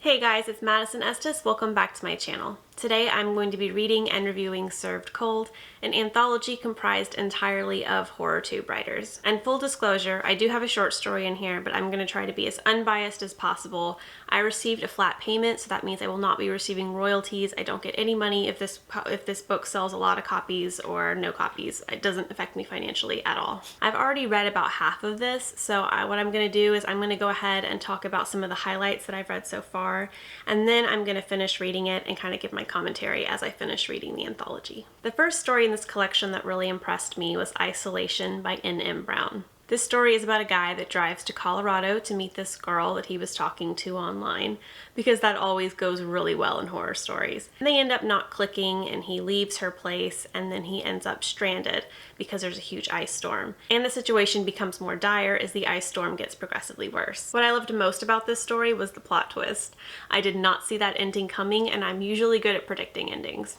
Hey guys, it's Madison Estes. Welcome back to my channel. Today I'm going to be reading and reviewing Served Cold, an anthology comprised entirely of HorrorTube writers. And full disclosure, I do have a short story in here, but I'm going to try to be as unbiased as possible. I received a flat payment, so that means I will not be receiving royalties. I don't get any money if this book sells a lot of copies or no copies. It doesn't affect me financially at all. I've already read about half of this, so what I'm going to do is I'm going to go ahead and talk about some of the highlights that I've read so far, and then I'm going to finish reading it and kind of give my commentary as I finish reading the anthology. The first story in this collection that really impressed me was Isolation by N.M. Brown. This story is about a guy that drives to Colorado to meet this girl that he was talking to online, because that always goes really well in horror stories. And they end up not clicking, and he leaves her place, and then he ends up stranded because there's a huge ice storm. And the situation becomes more dire as the ice storm gets progressively worse. What I loved most about this story was the plot twist. I did not see that ending coming, and I'm usually good at predicting endings.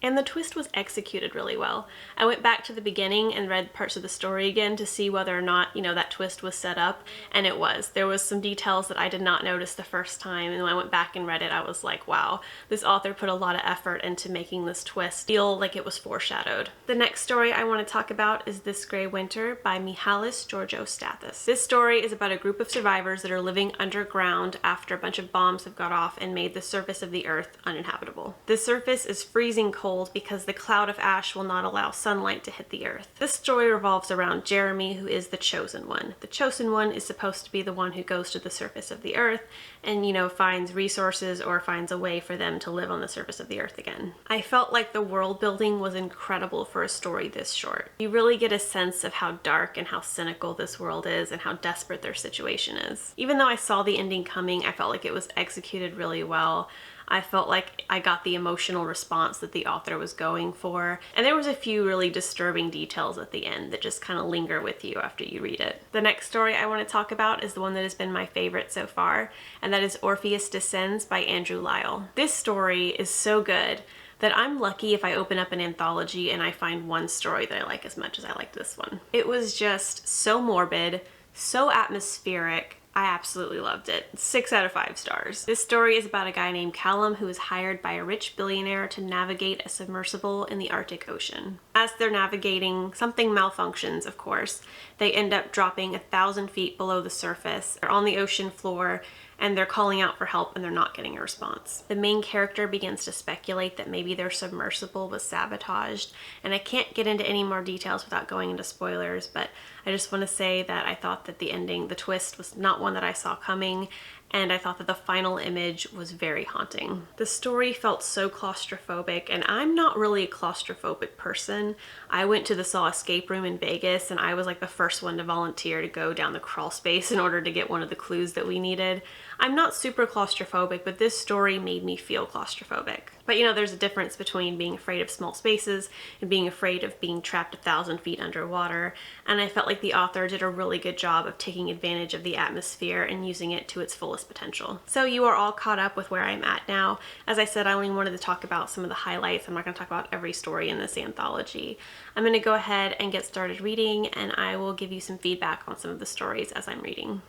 And the twist was executed really well. I went back to the beginning and read parts of the story again to see whether or not, that twist was set up, and it was. There was some details that I did not notice the first time, and when I went back and read it, I was like, wow, this author put a lot of effort into making this twist feel like it was foreshadowed. The next story I want to talk about is This Grey Winter by Mihalis Georgostathis. This story is about a group of survivors that are living underground after a bunch of bombs have got off and made the surface of the earth uninhabitable. The surface is freezing cold because the cloud of ash will not allow sunlight to hit the earth. This story revolves around Jeremy, who is the chosen one. The chosen one is supposed to be the one who goes to the surface of the earth and, finds resources or finds a way for them to live on the surface of the earth again. I felt like the world building was incredible for a story this short. You really get a sense of how dark and how cynical this world is and how desperate their situation is. Even though I saw the ending coming, I felt like it was executed really well. I felt like I got the emotional response that the author was going for, and there was a few really disturbing details at the end that just kind of linger with you after you read it. The next story I want to talk about is the one that has been my favorite so far, and that is Orpheus Descent by Andrew Lyall. This story is so good that I'm lucky if I open up an anthology and I find one story that I like as much as I like this one. It was just so morbid, so atmospheric. I absolutely loved it. 6 out of 5 stars. This story is about a guy named Callum who is hired by a rich billionaire to navigate a submersible in the Arctic Ocean. As they're navigating, something malfunctions, of course. They end up dropping 1,000 feet below the surface. They're on the ocean floor, and they're calling out for help and they're not getting a response. The main character begins to speculate that maybe their submersible was sabotaged, and I can't get into any more details without going into spoilers, but I just want to say that I thought that the twist was not one that I saw coming, and I thought that the final image was very haunting. The story felt so claustrophobic, and I'm not really a claustrophobic person. I went to the Saw escape room in Vegas, and I was like the first one to volunteer to go down the crawl space in order to get one of the clues that we needed. I'm not super claustrophobic, but this story made me feel claustrophobic. But there's a difference between being afraid of small spaces and being afraid of being trapped 1,000 feet underwater, and I felt like the author did a really good job of taking advantage of the atmosphere and using it to its fullest potential. So you are all caught up with where I'm at now. As I said, I only wanted to talk about some of the highlights. I'm not going to talk about every story in this anthology. I'm going to go ahead and get started reading, and I will give you some feedback on some of the stories as I'm reading.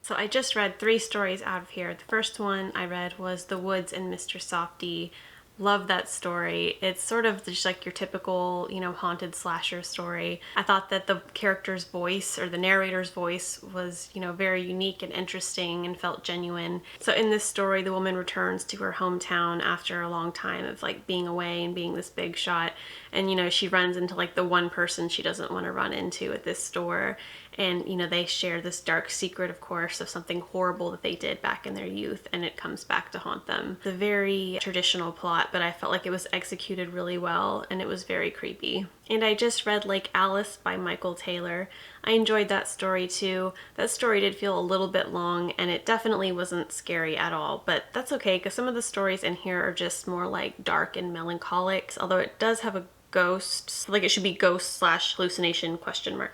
So I just read 3 stories out of here. The first one I read was The Woods and Mr. Softy. Love that story. It's sort of just like your typical, haunted slasher story. I thought that the character's voice, or the narrator's voice, was, very unique and interesting and felt genuine. So in this story, the woman returns to her hometown after a long time of being away and being this big shot. And, she runs into the one person she doesn't want to run into at this store. And, you know, they share this dark secret, of course, of something horrible that they did back in their youth, and it comes back to haunt them. It's a very traditional plot, but I felt like it was executed really well, and it was very creepy. And I just read Lake Alice by Michael Taylor. I enjoyed that story too. That story did feel a little bit long, and it definitely wasn't scary at all, but that's okay, because some of the stories in here are just more like dark and melancholic, although it does have a ghost, like it should be ghost / hallucination ?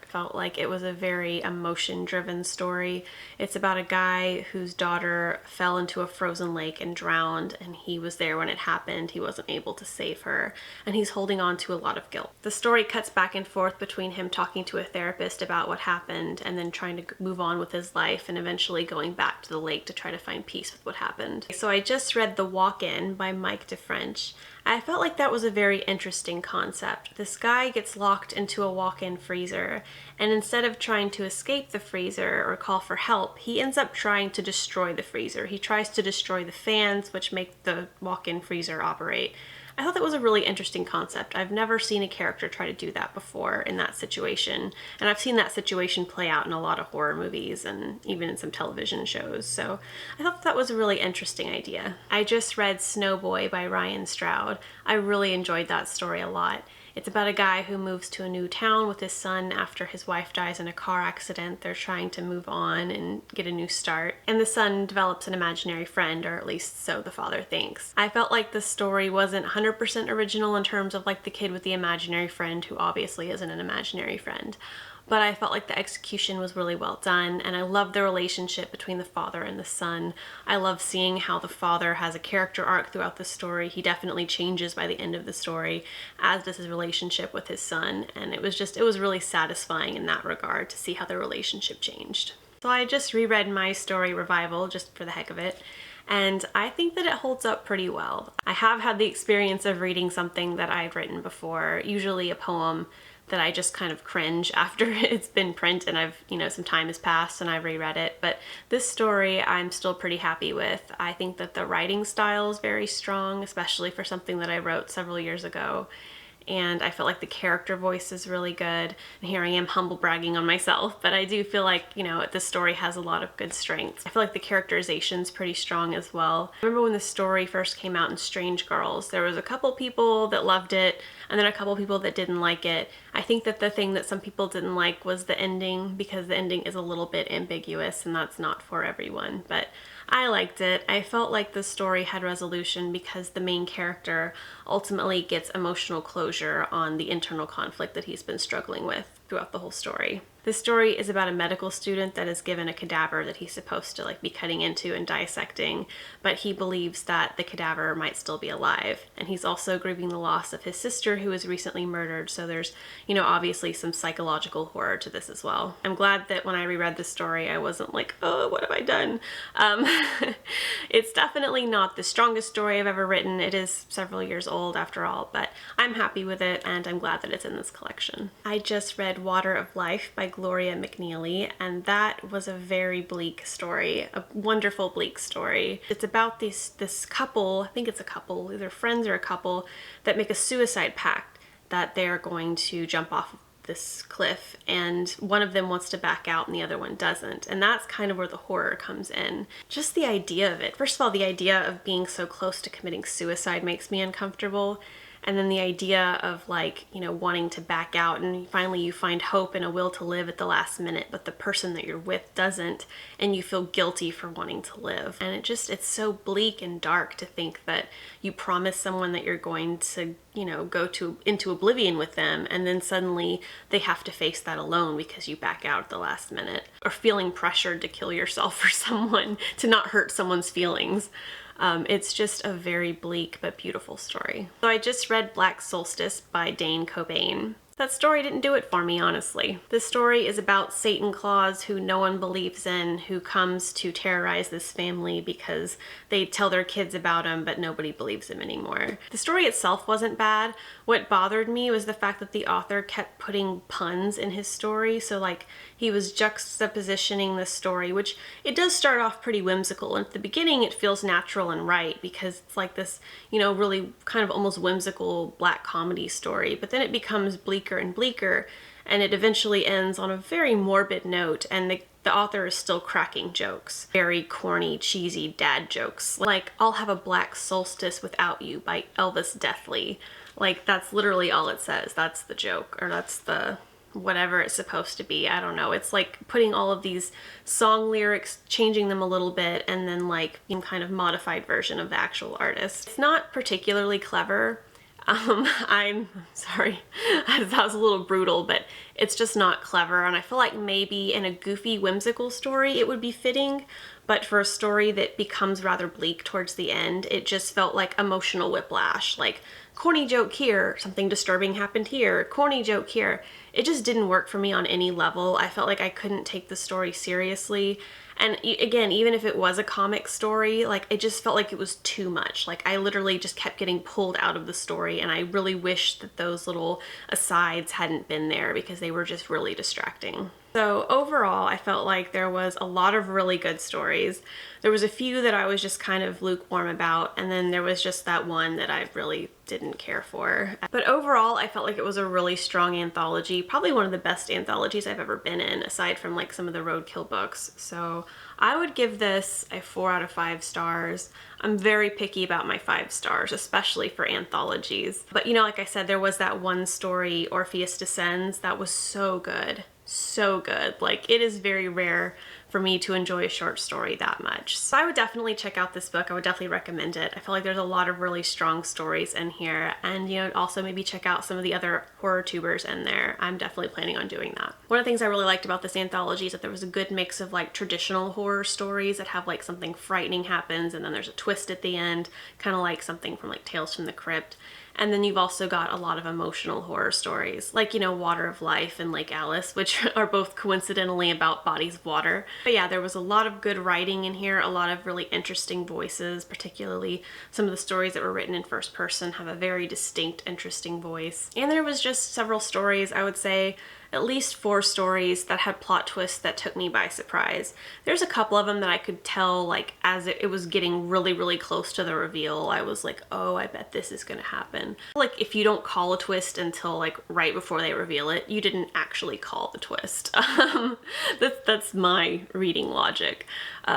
Felt like it was a very emotion driven story. It's about a guy whose daughter fell into a frozen lake and drowned, and he was there when it happened. He wasn't able to save her, and he's holding on to a lot of guilt. The story cuts back and forth between him talking to a therapist about what happened and then trying to move on with his life and eventually going back to the lake to try to find peace with what happened. So I just read The Walk-In by Mike DeFrench. I felt like that was a very interesting concept. This guy gets locked into a walk-in freezer, and instead of trying to escape the freezer or call for help, he ends up trying to destroy the freezer. He tries to destroy the fans, which make the walk-in freezer operate. I thought that was a really interesting concept. I've never seen a character try to do that before in that situation, and I've seen that situation play out in a lot of horror movies and even in some television shows, so I thought that was a really interesting idea. I just read Snowboy by Ryan Stroud. I really enjoyed that story a lot. It's about a guy who moves to a new town with his son after his wife dies in a car accident. They're trying to move on and get a new start. And the son develops an imaginary friend, or at least so the father thinks. I felt like the story wasn't 100% original in terms of like the kid with the imaginary friend who obviously isn't an imaginary friend. But I felt like the execution was really well done, and I love the relationship between the father and the son. I love seeing how the father has a character arc throughout the story. He definitely changes by the end of the story, as does his relationship with his son, and it was really satisfying in that regard to see how the relationship changed. So I just reread My Story Revival just for the heck of it, and I think that it holds up pretty well. I have had the experience of reading something that I'd written before, usually a poem that I just kind of cringe after it's been print and I've, you know, some time has passed and I've reread it. But this story I'm still pretty happy with. I think that the writing style is very strong, especially for something that I wrote several years ago. And I felt like the character voice is really good. And here I am humble bragging on myself, but I do feel like, you know, this story has a lot of good strengths. I feel like the characterization's pretty strong as well. I remember when the story first came out in Strange Girls, there was a couple people that loved it and then a couple people that didn't like it. I think that the thing that some people didn't like was the ending, because the ending is a little bit ambiguous and that's not for everyone, but I liked it. I felt like the story had resolution because the main character ultimately gets emotional closure on the internal conflict that he's been struggling with throughout the whole story. This story is about a medical student that is given a cadaver that he's supposed to like be cutting into and dissecting, but he believes that the cadaver might still be alive. And he's also grieving the loss of his sister who was recently murdered, so there's, you know, obviously some psychological horror to this as well. I'm glad that when I reread this story I wasn't like, oh, what have I done? It's definitely not the strongest story I've ever written. It is several years old after all, but I'm happy with it and I'm glad that it's in this collection. I just read Water of Life by Gloria McNeely, and that was a very bleak story, a wonderful bleak story. It's about this couple, I think it's a couple, either friends or a couple, that make a suicide pact that they're going to jump off this cliff, and one of them wants to back out and the other one doesn't, and that's kind of where the horror comes in. Just the idea of it. First of all, the idea of being so close to committing suicide makes me uncomfortable. And then the idea of like, you know, wanting to back out and finally you find hope and a will to live at the last minute, but the person that you're with doesn't, and you feel guilty for wanting to live. And it's so bleak and dark to think that you promise someone that you're going to, you know, go into oblivion with them, and then suddenly they have to face that alone because you back out at the last minute, or feeling pressured to kill yourself for someone, to not hurt someone's feelings. It's just a very bleak but beautiful story. So I just read Black Solstice by Dane Cobain. That story didn't do it for me, honestly. This story is about Satan Claus, who no one believes in, who comes to terrorize this family because they tell their kids about him, but nobody believes him anymore. The story itself wasn't bad. What bothered me was the fact that the author kept putting puns in his story. So like he was juxtapositioning the story, which it does start off pretty whimsical. And at the beginning it feels natural and right because it's like this, you know, really kind of almost whimsical black comedy story. But then it becomes bleak bleaker and bleaker, and it eventually ends on a very morbid note, and the author is still cracking jokes. Very corny, cheesy dad jokes. Like, I'll have a black solstice without you by Elvis Deathly. Like, that's literally all it says. That's the joke, or that's the whatever it's supposed to be. I don't know. It's like putting all of these song lyrics, changing them a little bit, and then like some kind of modified version of the actual artist. It's not particularly clever. I'm sorry, that was a little brutal, but it's just not clever, and I feel like maybe in a goofy, whimsical story it would be fitting, but for a story that becomes rather bleak towards the end, it just felt like emotional whiplash. Like, corny joke here, something disturbing happened here, corny joke here. It just didn't work for me on any level. I felt like I couldn't take the story seriously. And again, even if it was a comic story, like, it just felt like it was too much. Like, I literally just kept getting pulled out of the story, and I really wish that those little asides hadn't been there because they were just really distracting. So overall, I felt like there was a lot of really good stories. There was a few that I was just kind of lukewarm about, and then there was just that one that I really didn't care for. But overall, I felt like it was a really strong anthology, probably one of the best anthologies I've ever been in, aside from like some of the roadkill books. So I would give this a 4 out of 5 stars. I'm very picky about my 5 stars, especially for anthologies. But you know, like I said, there was that one story, Orpheus Descends, that was so good. So good. Like, it is very rare for me to enjoy a short story that much. So I would definitely check out this book. I would definitely recommend it. I feel like there's a lot of really strong stories in here, and you know, also maybe check out some of the other horror tubers in there. I'm definitely planning on doing that. One of the things I really liked about this anthology is that there was a good mix of like traditional horror stories that have like something frightening happens and then there's a twist at the end, kind of like something from like Tales from the Crypt. And then you've also got a lot of emotional horror stories, like, you know, Water of Life and Lake Alice, which are both coincidentally about bodies of water. But yeah, there was a lot of good writing in here, a lot of really interesting voices, particularly some of the stories that were written in first person have a very distinct, interesting voice. And there was just several stories, I would say, at least 4 stories that had plot twists that took me by surprise. There's a couple of them that I could tell, like, as it was getting really, really close to the reveal, I was like, oh, I bet this is gonna happen. Like, if you don't call a twist until, like, right before they reveal it, you didn't actually call the twist. That's my reading logic.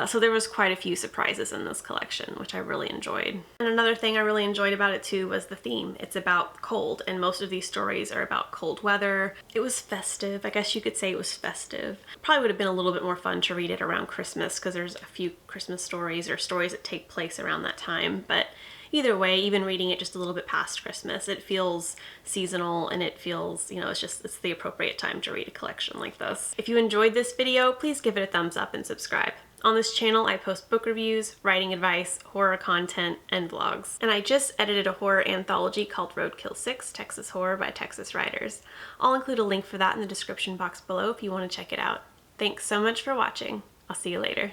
So there was quite a few surprises in this collection, which I really enjoyed. And another thing I really enjoyed about it too was the theme. It's about cold, and most of these stories are about cold weather. It was festive. I guess you could say it was festive. Probably would have been a little bit more fun to read it around Christmas because there's a few Christmas stories or stories that take place around that time. But either way, even reading it just a little bit past Christmas, it feels seasonal and it feels, you know, it's the appropriate time to read a collection like this. If you enjoyed this video, please give it a thumbs up and subscribe. On this channel, I post book reviews, writing advice, horror content, and vlogs. And I just edited a horror anthology called Roadkill 6, Texas Horror by Texas Writers. I'll include a link for that in the description box below if you want to check it out. Thanks so much for watching. I'll see you later.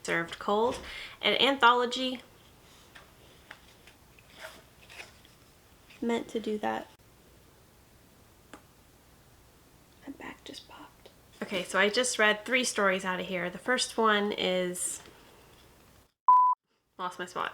Served cold. An anthology meant to do that. My back just popped. Okay, so I just read 3 stories out of here. The first one is... lost my spot.